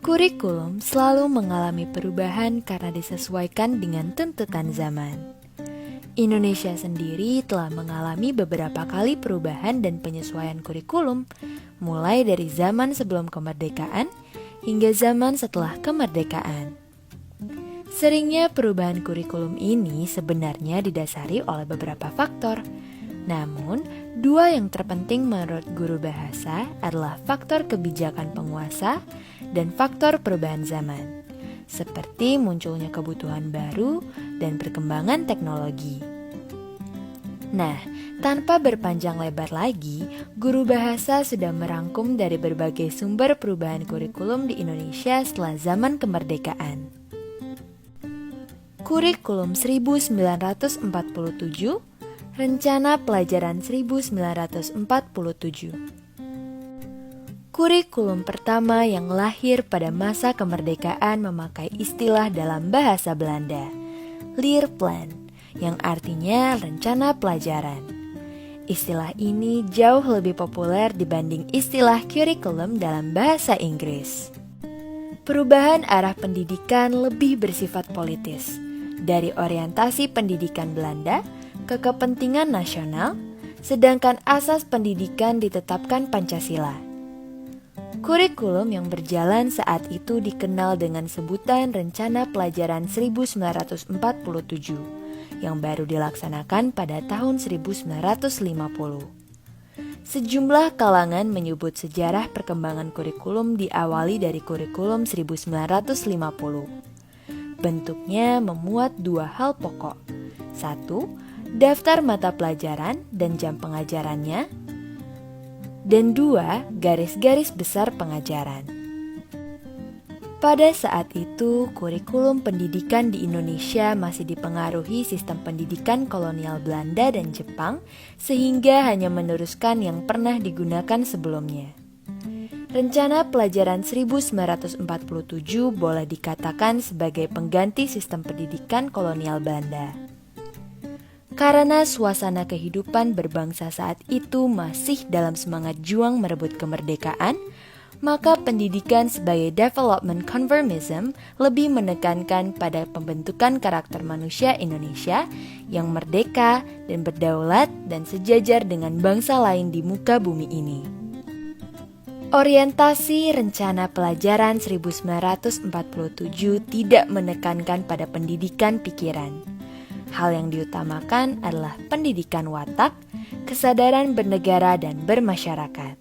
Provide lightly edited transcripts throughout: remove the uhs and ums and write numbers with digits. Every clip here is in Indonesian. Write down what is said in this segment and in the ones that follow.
Kurikulum selalu mengalami perubahan karena disesuaikan dengan tuntutan zaman. Indonesia sendiri telah mengalami beberapa kali perubahan dan penyesuaian kurikulum, mulai dari zaman sebelum kemerdekaan hingga zaman setelah kemerdekaan. Seringnya perubahan kurikulum ini sebenarnya didasari oleh beberapa faktor. Namun, dua yang terpenting menurut guru bahasa adalah faktor kebijakan penguasa dan faktor perubahan zaman, seperti munculnya kebutuhan baru dan perkembangan teknologi. Nah, tanpa berpanjang lebar lagi, guru bahasa sudah merangkum dari berbagai sumber perubahan kurikulum di Indonesia setelah zaman kemerdekaan. Kurikulum 1947, Rencana Pelajaran 1947. Kurikulum pertama yang lahir pada masa kemerdekaan memakai istilah dalam bahasa Belanda, Leerplan, yang artinya rencana pelajaran. Istilah ini jauh lebih populer dibanding istilah curriculum dalam bahasa Inggris. Perubahan arah pendidikan lebih bersifat politis, dari orientasi pendidikan Belanda ke kepentingan nasional, sedangkan asas pendidikan ditetapkan Pancasila. Kurikulum yang berjalan saat itu dikenal dengan sebutan Rencana Pelajaran 1947 yang baru dilaksanakan pada tahun 1950. Sejumlah kalangan menyebut sejarah perkembangan kurikulum diawali dari kurikulum 1950. Bentuknya memuat dua hal pokok. Satu, daftar mata pelajaran dan jam pengajarannya. Dan dua, garis-garis besar pengajaran. Pada saat itu, kurikulum pendidikan di Indonesia masih dipengaruhi sistem pendidikan kolonial Belanda dan Jepang, sehingga hanya meneruskan yang pernah digunakan sebelumnya. Rencana Pelajaran 1947 boleh dikatakan sebagai pengganti sistem pendidikan kolonial Belanda. Karena suasana kehidupan berbangsa saat itu masih dalam semangat juang merebut kemerdekaan, maka pendidikan sebagai development conformism lebih menekankan pada pembentukan karakter manusia Indonesia yang merdeka dan berdaulat dan sejajar dengan bangsa lain di muka bumi ini. Orientasi Rencana Pelajaran 1947 tidak menekankan pada pendidikan pikiran. Hal yang diutamakan adalah pendidikan watak, kesadaran bernegara dan bermasyarakat.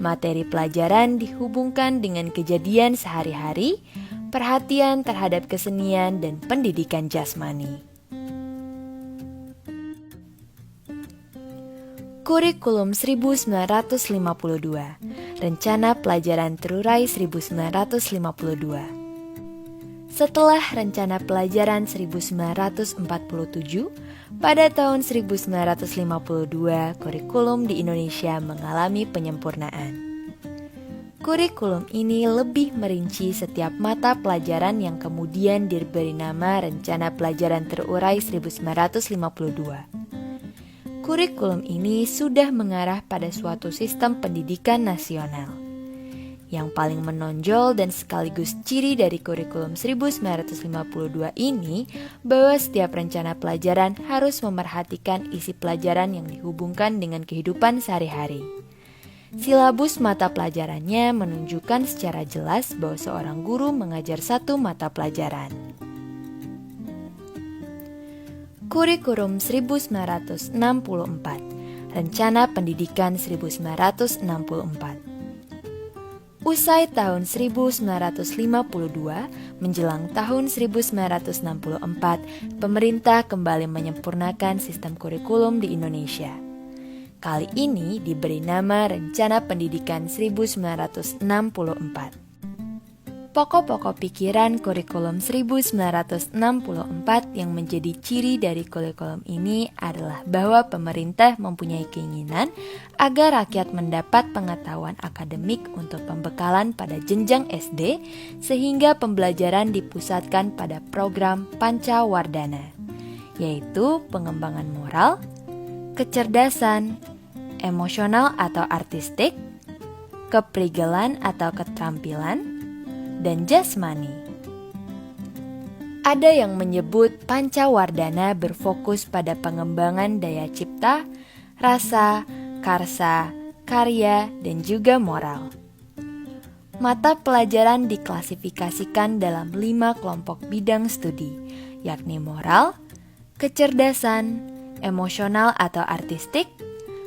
Materi pelajaran dihubungkan dengan kejadian sehari-hari, perhatian terhadap kesenian dan pendidikan jasmani. Kurikulum 1952, Rencana Pelajaran Terurai 1952. Setelah Rencana Pelajaran 1947, pada tahun 1952 kurikulum di Indonesia mengalami penyempurnaan. Kurikulum ini lebih merinci setiap mata pelajaran yang kemudian diberi nama Rencana Pelajaran Terurai 1952. Kurikulum ini sudah mengarah pada suatu sistem pendidikan nasional. Yang paling menonjol dan sekaligus ciri dari kurikulum 1952 ini bahwa setiap rencana pelajaran harus memerhatikan isi pelajaran yang dihubungkan dengan kehidupan sehari-hari. Silabus mata pelajarannya menunjukkan secara jelas bahwa seorang guru mengajar satu mata pelajaran. Kurikulum 1964, Rencana Pendidikan 1964. Usai tahun 1952, menjelang tahun 1964, pemerintah kembali menyempurnakan sistem kurikulum di Indonesia. Kali ini diberi nama Rencana Pendidikan 1964. Pokok-pokok pikiran kurikulum 1964 yang menjadi ciri dari kurikulum ini adalah bahwa pemerintah mempunyai keinginan agar rakyat mendapat pengetahuan akademik untuk pembekalan pada jenjang SD, sehingga pembelajaran dipusatkan pada program Pancawardhana, yaitu pengembangan moral, kecerdasan, emosional atau artistik, keprigelan atau keterampilan, dan jasmani. Ada yang menyebut Pancawardhana berfokus pada pengembangan daya cipta, rasa, karsa, karya, dan juga moral. Mata pelajaran diklasifikasikan dalam 5 kelompok bidang studi, yakni moral, kecerdasan, emosional atau artistik,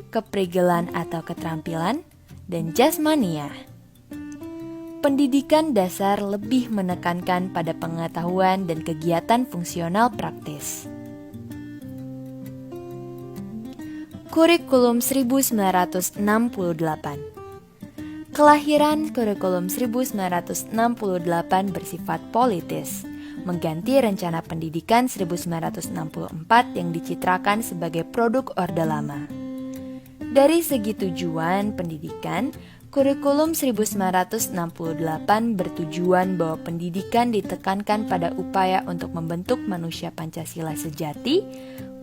keprigelan atau keterampilan, dan jasmania. Pendidikan dasar lebih menekankan pada pengetahuan dan kegiatan fungsional praktis. Kurikulum 1968. Kelahiran kurikulum 1968 bersifat politis, mengganti rencana pendidikan 1964 yang dicitrakan sebagai produk Orde Lama. Dari segi tujuan pendidikan, kurikulum 1968 bertujuan bahwa pendidikan ditekankan pada upaya untuk membentuk manusia Pancasila sejati,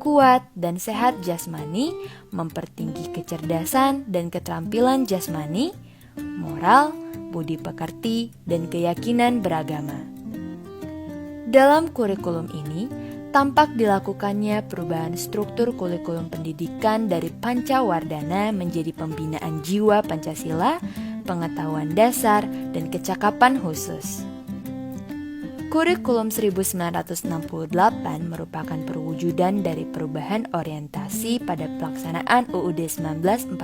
kuat dan sehat jasmani, mempertinggi kecerdasan dan keterampilan jasmani, moral, budi pekerti, dan keyakinan beragama. Dalam kurikulum ini, tampak dilakukannya perubahan struktur kurikulum pendidikan dari Pancawardhana menjadi pembinaan jiwa Pancasila, pengetahuan dasar, dan kecakapan khusus. Kurikulum 1968 merupakan perwujudan dari perubahan orientasi pada pelaksanaan UUD 1945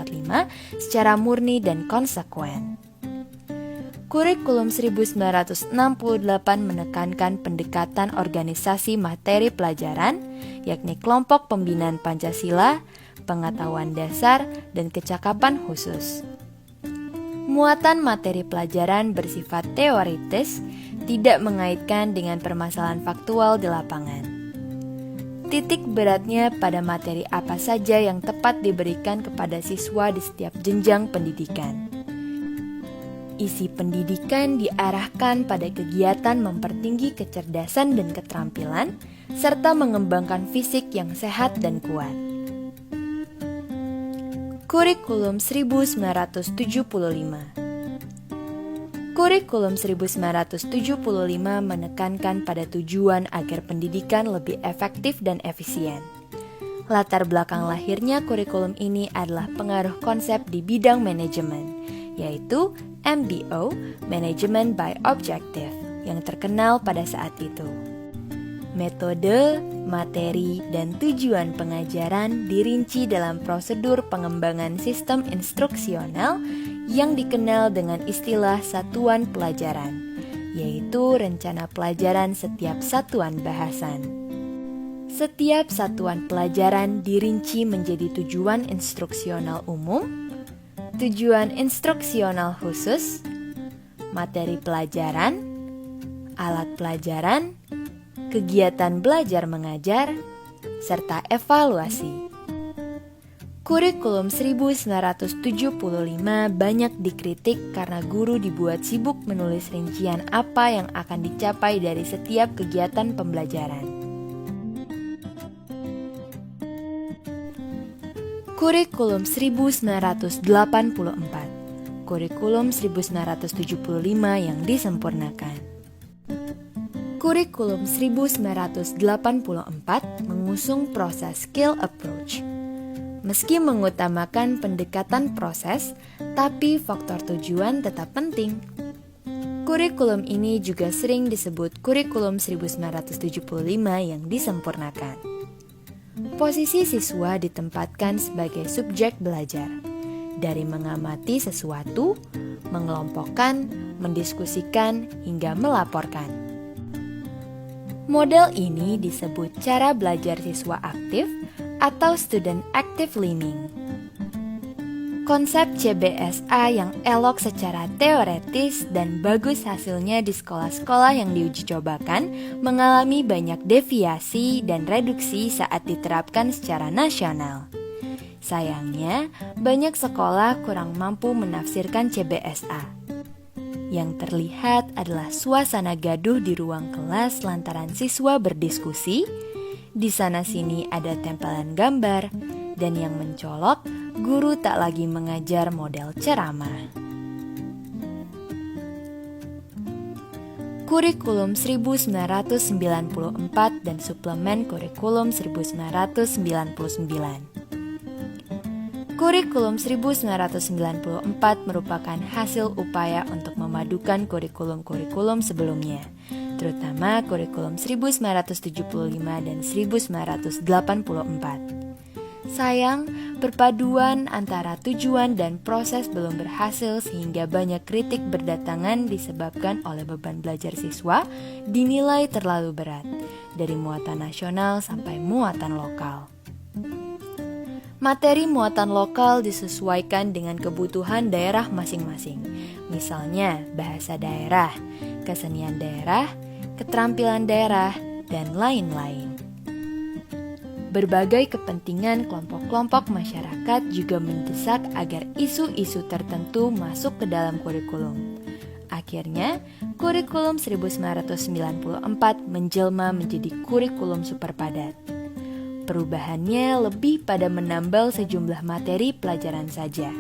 secara murni dan konsekuen. Kurikulum 1968 menekankan pendekatan organisasi materi pelajaran, yakni kelompok pembinaan Pancasila, pengetahuan dasar, dan kecakapan khusus. Muatan materi pelajaran bersifat teoritis, tidak mengaitkan dengan permasalahan faktual di lapangan. Titik beratnya pada materi apa saja yang tepat diberikan kepada siswa di setiap jenjang pendidikan. Isi pendidikan diarahkan pada kegiatan mempertinggi kecerdasan dan keterampilan, serta mengembangkan fisik yang sehat dan kuat. Kurikulum 1975. Kurikulum 1975 menekankan pada tujuan agar pendidikan lebih efektif dan efisien. Latar belakang lahirnya kurikulum ini adalah pengaruh konsep di bidang manajemen, yaitu MBO, Management by Objective, yang terkenal pada saat itu. Metode, materi, dan tujuan pengajaran dirinci dalam prosedur pengembangan sistem instruksional yang dikenal dengan istilah satuan pelajaran, yaitu rencana pelajaran setiap satuan bahasan. Setiap satuan pelajaran dirinci menjadi tujuan instruksional umum, tujuan instruksional khusus, materi pelajaran, alat pelajaran, kegiatan belajar mengajar, serta evaluasi. Kurikulum 1975 banyak dikritik karena guru dibuat sibuk menulis rincian apa yang akan dicapai dari setiap kegiatan pembelajaran. Kurikulum 1984, kurikulum 1975 yang disempurnakan. Kurikulum 1984 mengusung proses skill approach. Meski mengutamakan pendekatan proses, tapi faktor tujuan tetap penting. Kurikulum ini juga sering disebut kurikulum 1975 yang disempurnakan. Posisi siswa ditempatkan sebagai subjek belajar, dari mengamati sesuatu, mengelompokkan, mendiskusikan, hingga melaporkan. Model ini disebut cara belajar siswa aktif atau student active learning. Konsep CBSA yang elok secara teoretis dan bagus hasilnya di sekolah-sekolah yang diuji cobakan mengalami banyak deviasi dan reduksi saat diterapkan secara nasional. Sayangnya, banyak sekolah kurang mampu menafsirkan CBSA. Yang terlihat adalah suasana gaduh di ruang kelas lantaran siswa berdiskusi, di sana-sini ada tempelan gambar, dan yang mencolok, guru tak lagi mengajar model ceramah. Kurikulum 1994 dan Suplemen Kurikulum 1999. Kurikulum 1994 merupakan hasil upaya untuk memadukan kurikulum-kurikulum sebelumnya, terutama kurikulum 1975 dan 1984. Sayang, perpaduan antara tujuan dan proses belum berhasil sehingga banyak kritik berdatangan disebabkan oleh beban belajar siswa dinilai terlalu berat, dari muatan nasional sampai muatan lokal. Materi muatan lokal disesuaikan dengan kebutuhan daerah masing-masing, misalnya bahasa daerah, kesenian daerah, keterampilan daerah, dan lain-lain. Berbagai kepentingan kelompok-kelompok masyarakat juga mendesak agar isu-isu tertentu masuk ke dalam kurikulum. Akhirnya, kurikulum 1994 menjelma menjadi kurikulum super padat. Perubahannya lebih pada menambal sejumlah materi pelajaran saja.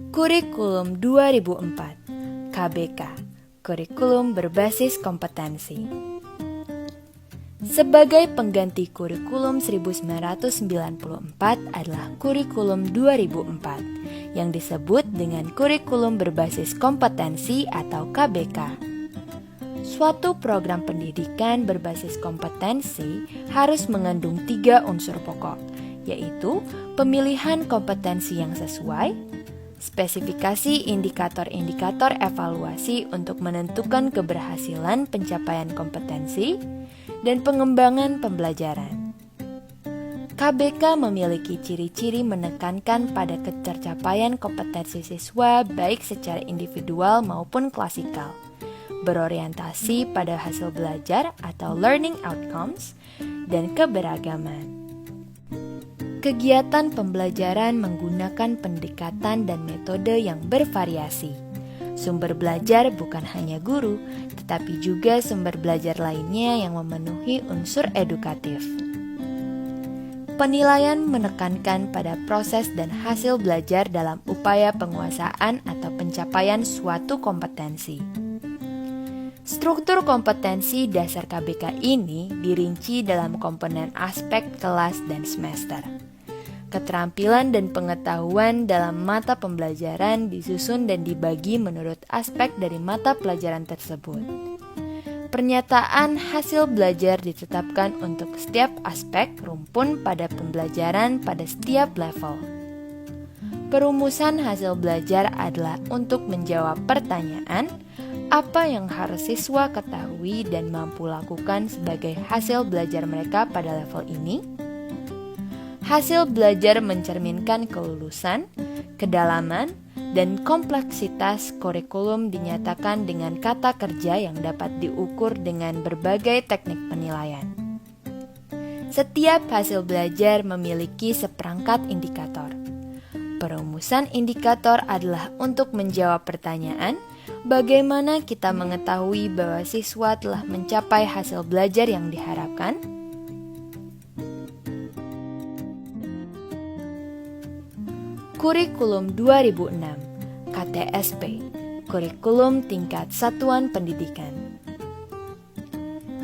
Kurikulum 2004 KBK, kurikulum berbasis kompetensi. Sebagai pengganti kurikulum 1994 adalah kurikulum 2004 yang disebut dengan kurikulum berbasis kompetensi atau KBK. Suatu program pendidikan berbasis kompetensi harus mengandung 3 unsur pokok, yaitu pemilihan kompetensi yang sesuai, spesifikasi indikator-indikator evaluasi untuk menentukan keberhasilan pencapaian kompetensi, dan pengembangan pembelajaran. KBK memiliki ciri-ciri menekankan pada ketercapaian kompetensi siswa baik secara individual maupun klasikal, berorientasi pada hasil belajar atau learning outcomes, dan keberagaman. Kegiatan pembelajaran menggunakan pendekatan dan metode yang bervariasi. Sumber belajar bukan hanya guru, tetapi juga sumber belajar lainnya yang memenuhi unsur edukatif. Penilaian menekankan pada proses dan hasil belajar dalam upaya penguasaan atau pencapaian suatu kompetensi. Struktur kompetensi dasar KBK ini dirinci dalam komponen aspek kelas dan semester. Keterampilan dan pengetahuan dalam mata pembelajaran disusun dan dibagi menurut aspek dari mata pelajaran tersebut. Pernyataan hasil belajar ditetapkan untuk setiap aspek rumpun pada pembelajaran pada setiap level. Perumusan hasil belajar adalah untuk menjawab pertanyaan, apa yang harus siswa ketahui dan mampu lakukan sebagai hasil belajar mereka pada level ini? Hasil belajar mencerminkan kelulusan, kedalaman, dan kompleksitas kurikulum dinyatakan dengan kata kerja yang dapat diukur dengan berbagai teknik penilaian. Setiap hasil belajar memiliki seperangkat indikator. Perumusan indikator adalah untuk menjawab pertanyaan, bagaimana kita mengetahui bahwa siswa telah mencapai hasil belajar yang diharapkan? Kurikulum 2006 KTSP, Kurikulum Tingkat Satuan Pendidikan.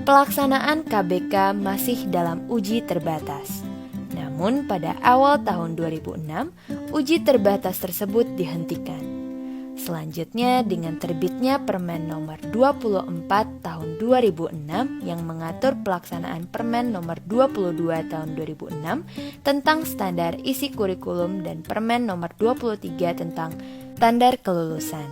Pelaksanaan KBK masih dalam uji terbatas. Namun pada awal tahun 2006, uji terbatas tersebut dihentikan. Selanjutnya dengan terbitnya Permen Nomor 24 Tahun 2006 yang mengatur pelaksanaan Permen Nomor 22 Tahun 2006 tentang standar isi kurikulum dan Permen Nomor 23 tentang standar kelulusan.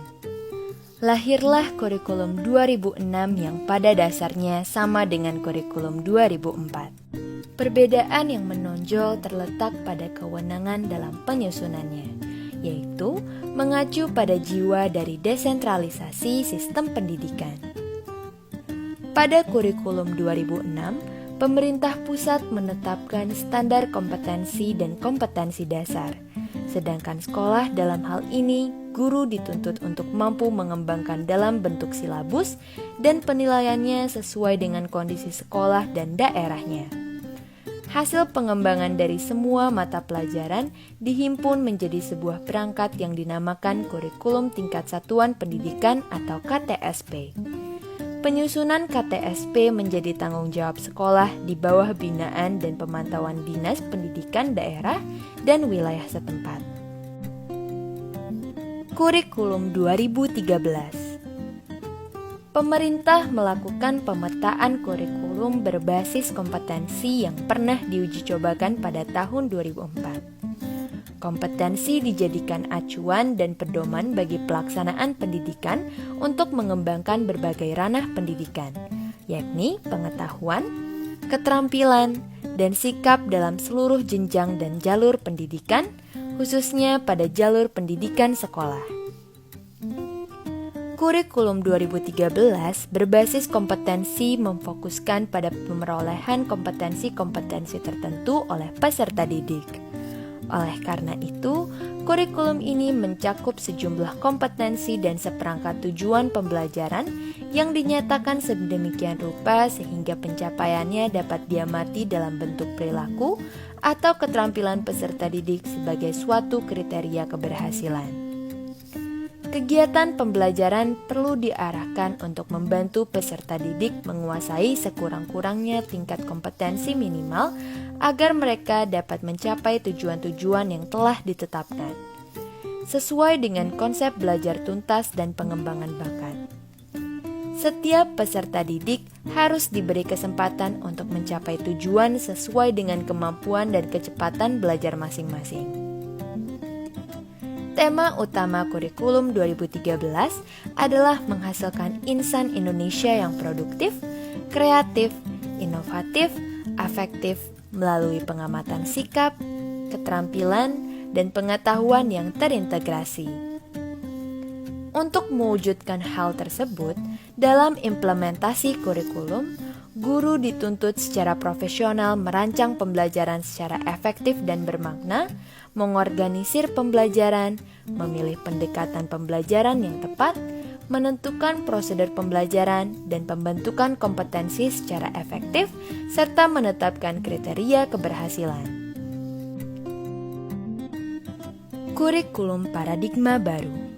Lahirlah kurikulum 2006 yang pada dasarnya sama dengan kurikulum 2004. Perbedaan yang menonjol terletak pada kewenangan dalam penyusunannya, yaitu mengacu pada jiwa dari desentralisasi sistem pendidikan. Pada kurikulum 2006, pemerintah pusat menetapkan standar kompetensi dan kompetensi dasar, sedangkan sekolah dalam hal ini guru dituntut untuk mampu mengembangkan dalam bentuk silabus dan penilaiannya sesuai dengan kondisi sekolah dan daerahnya. Hasil pengembangan dari semua mata pelajaran dihimpun menjadi sebuah perangkat yang dinamakan Kurikulum Tingkat Satuan Pendidikan atau KTSP. Penyusunan KTSP menjadi tanggung jawab sekolah di bawah binaan dan pemantauan Dinas Pendidikan daerah dan wilayah setempat. Kurikulum 2013. Pemerintah melakukan pemetaan kurikulum berbasis kompetensi yang pernah diuji cobakan pada tahun 2004. Kompetensi dijadikan acuan dan pedoman bagi pelaksanaan pendidikan untuk mengembangkan berbagai ranah pendidikan, yakni pengetahuan, keterampilan, dan sikap dalam seluruh jenjang dan jalur pendidikan, khususnya pada jalur pendidikan sekolah. Kurikulum 2013 berbasis kompetensi memfokuskan pada pemerolehan kompetensi-kompetensi tertentu oleh peserta didik. Oleh karena itu, kurikulum ini mencakup sejumlah kompetensi dan seperangkat tujuan pembelajaran yang dinyatakan sedemikian rupa sehingga pencapaiannya dapat diamati dalam bentuk perilaku atau keterampilan peserta didik sebagai suatu kriteria keberhasilan. Kegiatan pembelajaran perlu diarahkan untuk membantu peserta didik menguasai sekurang-kurangnya tingkat kompetensi minimal agar mereka dapat mencapai tujuan-tujuan yang telah ditetapkan, sesuai dengan konsep belajar tuntas dan pengembangan bakat. Setiap peserta didik harus diberi kesempatan untuk mencapai tujuan sesuai dengan kemampuan dan kecepatan belajar masing-masing. Tema utama kurikulum 2013 adalah menghasilkan insan Indonesia yang produktif, kreatif, inovatif, afektif melalui pengamatan sikap, keterampilan, dan pengetahuan yang terintegrasi. Untuk mewujudkan hal tersebut, dalam implementasi kurikulum, guru dituntut secara profesional merancang pembelajaran secara efektif dan bermakna, mengorganisir pembelajaran, memilih pendekatan pembelajaran yang tepat, menentukan prosedur pembelajaran, dan pembentukan kompetensi secara efektif, serta menetapkan kriteria keberhasilan. Kurikulum paradigma baru.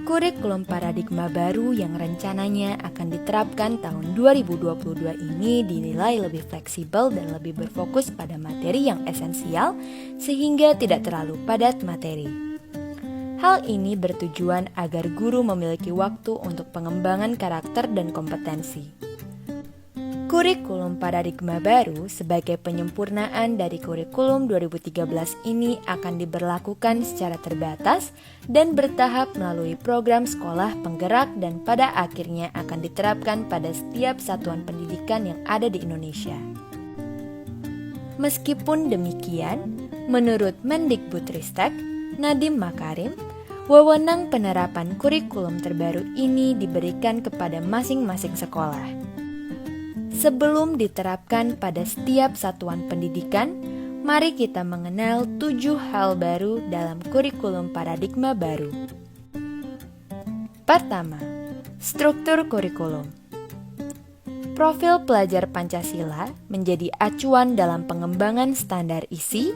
Kurikulum paradigma baru yang rencananya akan diterapkan tahun 2022 ini dinilai lebih fleksibel dan lebih berfokus pada materi yang esensial sehingga tidak terlalu padat materi. Hal ini bertujuan agar guru memiliki waktu untuk pengembangan karakter dan kompetensi. Kurikulum paradigma baru sebagai penyempurnaan dari kurikulum 2013 ini akan diberlakukan secara terbatas dan bertahap melalui program sekolah penggerak dan pada akhirnya akan diterapkan pada setiap satuan pendidikan yang ada di Indonesia. Meskipun demikian, menurut Mendikbudristek Nadiem Makarim, wewenang penerapan kurikulum terbaru ini diberikan kepada masing-masing sekolah. Sebelum diterapkan pada setiap satuan pendidikan, mari kita mengenal 7 hal baru dalam kurikulum paradigma baru. Pertama, struktur kurikulum. Profil pelajar Pancasila menjadi acuan dalam pengembangan standar isi,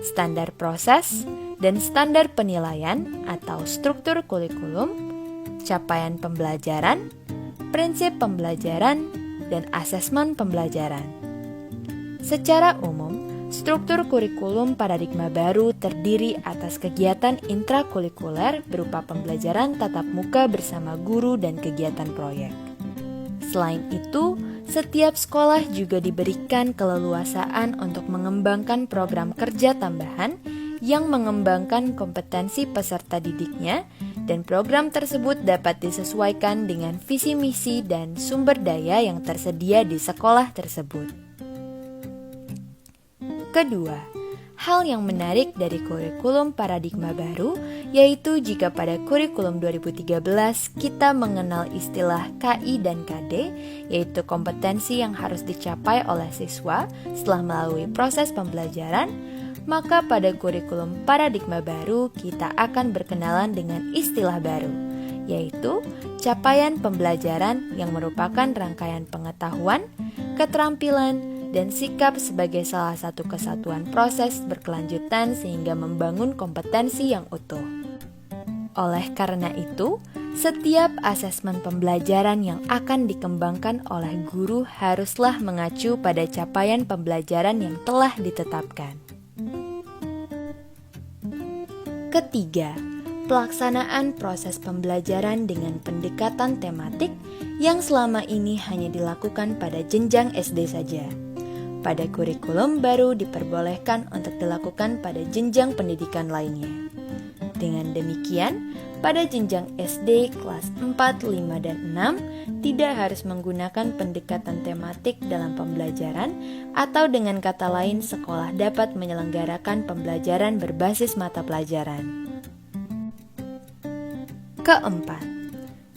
standar proses, dan standar penilaian atau struktur kurikulum, capaian pembelajaran, prinsip pembelajaran, dan asesmen pembelajaran. Secara umum, struktur kurikulum paradigma baru terdiri atas kegiatan intrakurikuler berupa pembelajaran tatap muka bersama guru dan kegiatan proyek. Selain itu, setiap sekolah juga diberikan keleluasaan untuk mengembangkan program kerja tambahan yang mengembangkan kompetensi peserta didiknya, dan program tersebut dapat disesuaikan dengan visi misi dan sumber daya yang tersedia di sekolah tersebut. Kedua, hal yang menarik dari kurikulum paradigma baru yaitu jika pada kurikulum 2013 kita mengenal istilah KI dan KD, yaitu kompetensi yang harus dicapai oleh siswa setelah melalui proses pembelajaran, maka pada kurikulum paradigma baru kita akan berkenalan dengan istilah baru, yaitu capaian pembelajaran yang merupakan rangkaian pengetahuan, keterampilan, dan sikap sebagai salah satu kesatuan proses berkelanjutan sehingga membangun kompetensi yang utuh. Oleh karena itu, setiap asesmen pembelajaran yang akan dikembangkan oleh guru haruslah mengacu pada capaian pembelajaran yang telah ditetapkan. Ketiga, pelaksanaan proses pembelajaran dengan pendekatan tematik yang selama ini hanya dilakukan pada jenjang SD saja. Pada kurikulum baru diperbolehkan untuk dilakukan pada jenjang pendidikan lainnya. Dengan demikian, pada jenjang SD kelas 4, 5, dan 6 tidak harus menggunakan pendekatan tematik dalam pembelajaran, atau dengan kata lain sekolah dapat menyelenggarakan pembelajaran berbasis mata pelajaran. Keempat,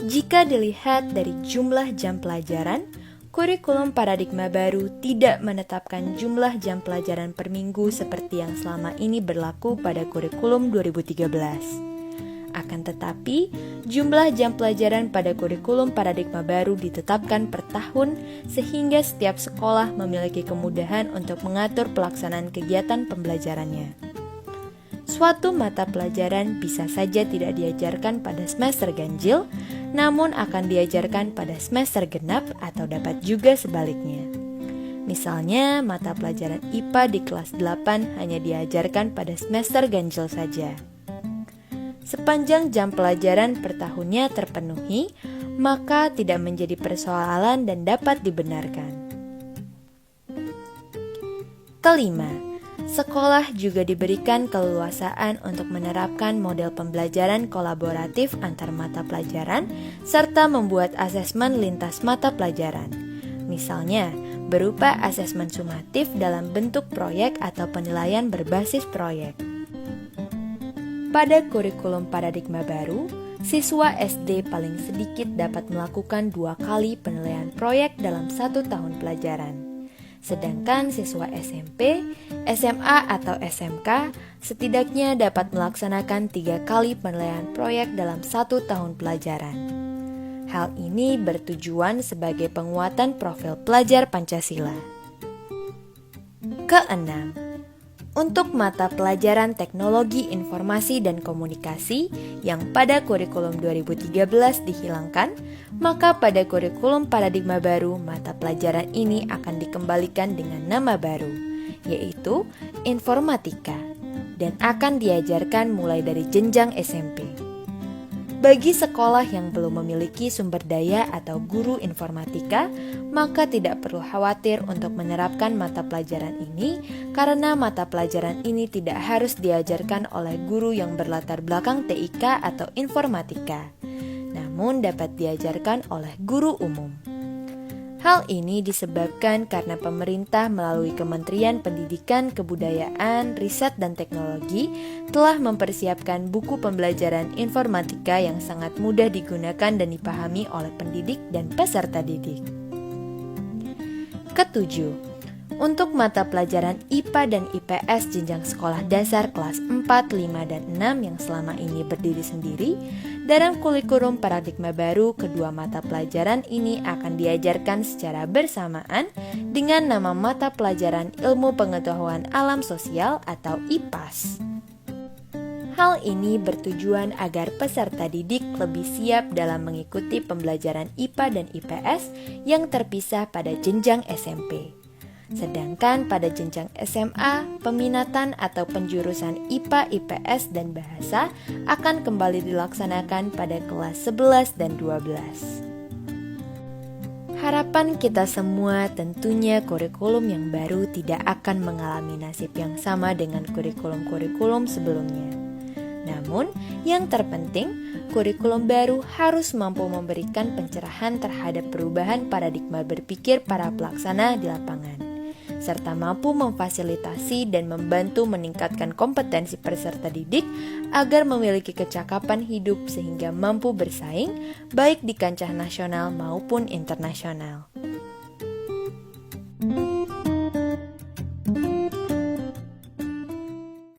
jika dilihat dari jumlah jam pelajaran, kurikulum paradigma baru tidak menetapkan jumlah jam pelajaran per minggu seperti yang selama ini berlaku pada kurikulum 2013. Akan tetapi, jumlah jam pelajaran pada kurikulum paradigma baru ditetapkan per tahun sehingga setiap sekolah memiliki kemudahan untuk mengatur pelaksanaan kegiatan pembelajarannya. Suatu mata pelajaran bisa saja tidak diajarkan pada semester ganjil, namun akan diajarkan pada semester genap atau dapat juga sebaliknya. Misalnya, mata pelajaran IPA di kelas 8 hanya diajarkan pada semester ganjil saja. Sepanjang jam pelajaran per tahunnya terpenuhi, maka tidak menjadi persoalan dan dapat dibenarkan. Kelima, sekolah juga diberikan keleluasaan untuk menerapkan model pembelajaran kolaboratif antar mata pelajaran serta membuat asesmen lintas mata pelajaran. Misalnya, berupa asesmen sumatif dalam bentuk proyek atau penilaian berbasis proyek. Pada kurikulum paradigma baru, siswa SD paling sedikit dapat melakukan 2 kali penilaian proyek dalam 1 tahun pelajaran. Sedangkan siswa SMP, SMA atau SMK setidaknya dapat melaksanakan 3 kali penilaian proyek dalam 1 tahun pelajaran. Hal ini bertujuan sebagai penguatan profil pelajar Pancasila. Keenam, untuk mata pelajaran teknologi informasi dan komunikasi yang pada kurikulum 2013 dihilangkan, maka pada kurikulum paradigma baru mata pelajaran ini akan dikembalikan dengan nama baru, yaitu informatika, dan akan diajarkan mulai dari jenjang SMP. Bagi sekolah yang belum memiliki sumber daya atau guru informatika, maka tidak perlu khawatir untuk menerapkan mata pelajaran ini karena mata pelajaran ini tidak harus diajarkan oleh guru yang berlatar belakang TIK atau informatika, namun dapat diajarkan oleh guru umum. Hal ini disebabkan karena pemerintah melalui Kementerian Pendidikan, Kebudayaan, Riset, dan Teknologi telah mempersiapkan buku pembelajaran informatika yang sangat mudah digunakan dan dipahami oleh pendidik dan peserta didik. Ketujuh, untuk mata pelajaran IPA dan IPS jenjang sekolah dasar kelas 4, 5, dan 6 yang selama ini berdiri sendiri, dalam kurikulum paradigma baru, kedua mata pelajaran ini akan diajarkan secara bersamaan dengan nama mata pelajaran Ilmu Pengetahuan Alam Sosial atau IPAS. Hal ini bertujuan agar peserta didik lebih siap dalam mengikuti pembelajaran IPA dan IPS yang terpisah pada jenjang SMP. Sedangkan pada jenjang SMA, peminatan atau penjurusan IPA, IPS, dan bahasa akan kembali dilaksanakan pada kelas 11 dan 12. Harapan kita semua tentunya kurikulum yang baru tidak akan mengalami nasib yang sama dengan kurikulum-kurikulum sebelumnya. Namun, yang terpenting, kurikulum baru harus mampu memberikan pencerahan terhadap perubahan paradigma berpikir para pelaksana di lapangan, serta mampu memfasilitasi dan membantu meningkatkan kompetensi peserta didik agar memiliki kecakapan hidup sehingga mampu bersaing baik di kancah nasional maupun internasional.